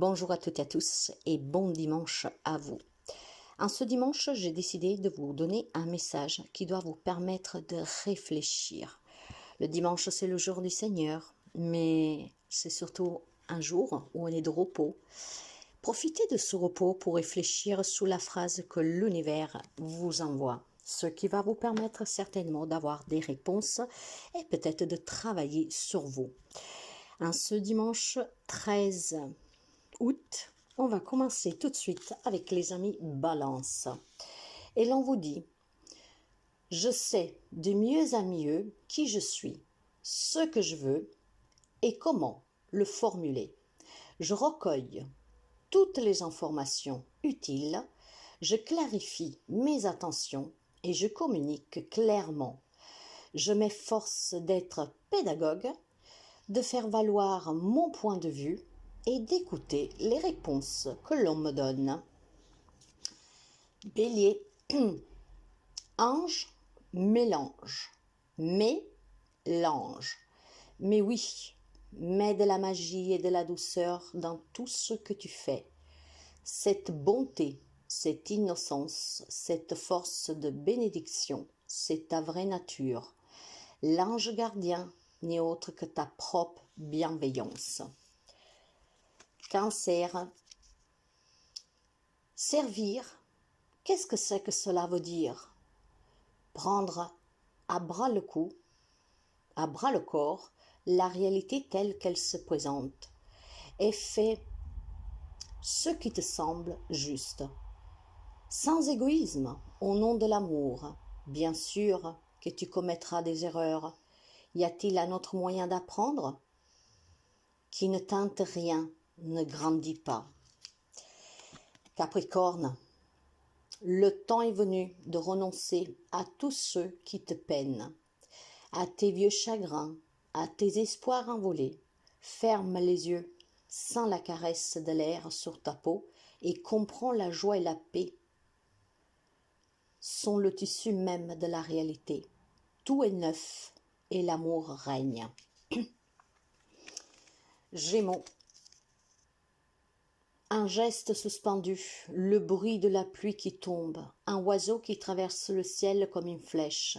Bonjour à toutes et à tous et bon dimanche à vous. En ce dimanche, j'ai décidé de vous donner un message qui doit vous permettre de réfléchir. Le dimanche, c'est le jour du Seigneur, mais c'est surtout un jour où on est de repos. Profitez de ce repos pour réfléchir sous la phrase que l'univers vous envoie, ce qui va vous permettre certainement d'avoir des réponses et peut-être de travailler sur vous. En ce dimanche 13 août, on va commencer tout de suite avec les amis Balance. Et l'on vous dit, je sais de mieux en mieux qui je suis, ce que je veux et comment le formuler. Je recueille toutes les informations utiles, je clarifie mes intentions et je communique clairement. Je m'efforce d'être pédagogue, de faire valoir mon point de vue et d'écouter les réponses que l'on me donne. Bélier, ange, mélange, mélange. Mais oui, mets de la magie et de la douceur dans tout ce que tu fais. Cette bonté, cette innocence, cette force de bénédiction, c'est ta vraie nature. L'ange gardien n'est autre que ta propre bienveillance. Cancer. Servir, qu'est-ce que c'est que cela veut dire? Prendre à bras le corps, la réalité telle qu'elle se présente et fais ce qui te semble juste. Sans égoïsme, au nom de l'amour, bien sûr que tu commettras des erreurs. Y a-t-il un autre moyen d'apprendre? Qui ne tente rien ne grandit pas. Capricorne, le temps est venu de renoncer à tous ceux qui te peinent, à tes vieux chagrins, à tes espoirs envolés. Ferme les yeux sans la caresse de l'air sur ta peau et comprends la joie et la paix sont le tissu même de la réalité. Tout est neuf et l'amour règne. Gémeaux. Un geste suspendu, le bruit de la pluie qui tombe, un oiseau qui traverse le ciel comme une flèche.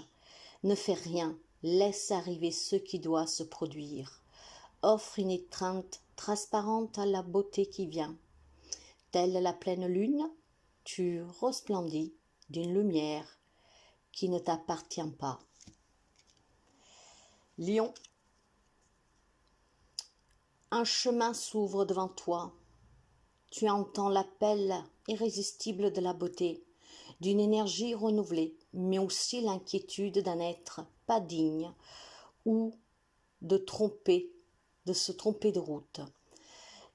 Ne fais rien, laisse arriver ce qui doit se produire. Offre une étreinte transparente à la beauté qui vient. Telle la pleine lune, tu resplendis d'une lumière qui ne t'appartient pas. Lion. Un chemin s'ouvre devant toi. Tu entends l'appel irrésistible de la beauté, d'une énergie renouvelée, mais aussi l'inquiétude d'un être pas digne ou de se tromper de route.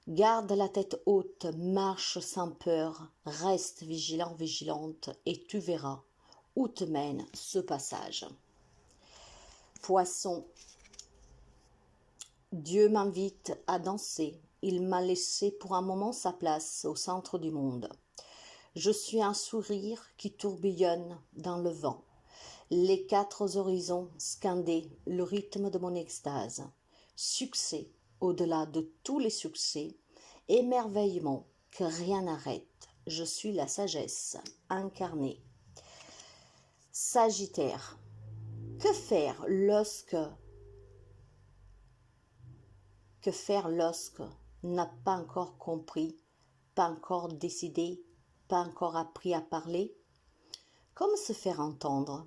Garde la tête haute, marche sans peur, reste vigilant, vigilante et tu verras où te mène ce passage. Poisson. Dieu m'invite à danser. Il m'a laissé pour un moment sa place au centre du monde. Je suis un sourire qui tourbillonne dans le vent. Les quatre horizons scandés, le rythme de mon extase. Succès au-delà de tous les succès. Émerveillement que rien n'arrête. Je suis la sagesse incarnée. Sagittaire. Que faire lorsque n'a pas encore compris, pas encore décidé, pas encore appris à parler? Comme se faire entendre?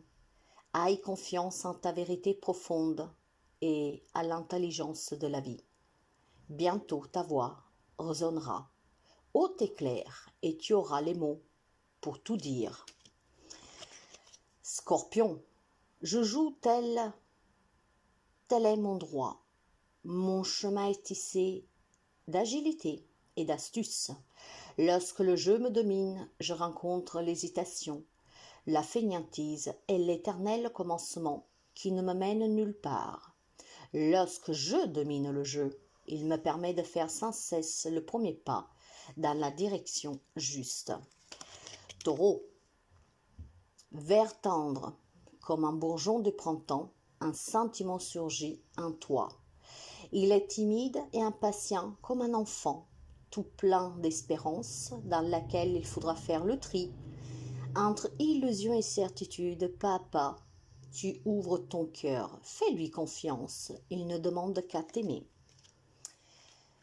Aie confiance en ta vérité profonde et à l'intelligence de la vie. Bientôt ta voix résonnera, haute et claire, et tu auras les mots pour tout dire. Scorpion, je joue tel est mon droit. Mon chemin est tissé d'agilité et d'astuce. Lorsque le jeu me domine, je rencontre l'hésitation, la fainéantise et l'éternel commencement qui ne me mène nulle part. Lorsque je domine le jeu, il me permet de faire sans cesse le premier pas dans la direction juste. Taureau. Vert tendre, comme un bourgeon de printemps, un sentiment surgit en toi. Il est timide et impatient comme un enfant. tout plein d'espérance, dans laquelle il faudra faire le tri entre illusion et certitude. Pas à pas, tu ouvres ton cœur, fais-lui confiance, il ne demande qu'à t'aimer.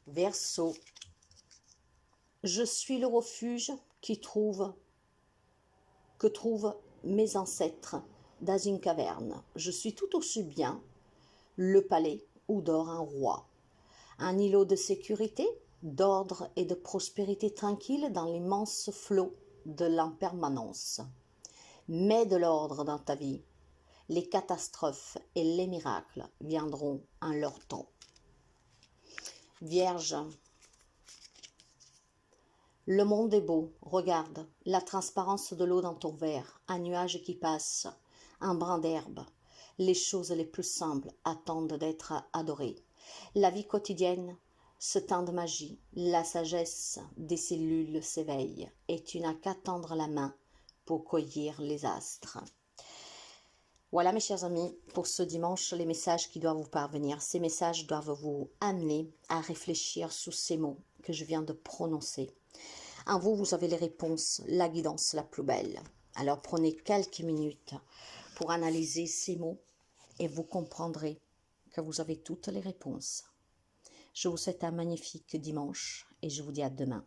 Verseau, je suis le refuge que trouvent mes ancêtres dans une caverne. Je suis tout aussi bien le palais où dort un roi. Un îlot de sécurité, d'ordre et de prospérité tranquille dans l'immense flot de l'impermanence. Mets de l'ordre dans ta vie. Les catastrophes et les miracles viendront en leur temps. Vierge, le monde est beau, regarde la transparence de l'eau dans ton verre, un nuage qui passe, un brin d'herbe. Les choses les plus simples attendent d'être adorées. La vie quotidienne se teint de magie, la sagesse des cellules s'éveille, et tu n'as qu'à tendre la main pour cueillir les astres. Voilà mes chers amis, pour ce dimanche, les messages qui doivent vous parvenir. Ces messages doivent vous amener à réfléchir sur ces mots que je viens de prononcer. En vous, vous avez les réponses, la guidance la plus belle. Alors prenez quelques minutes pour analyser ces mots et vous comprendrez que vous avez toutes les réponses. Je vous souhaite un magnifique dimanche et je vous dis à demain.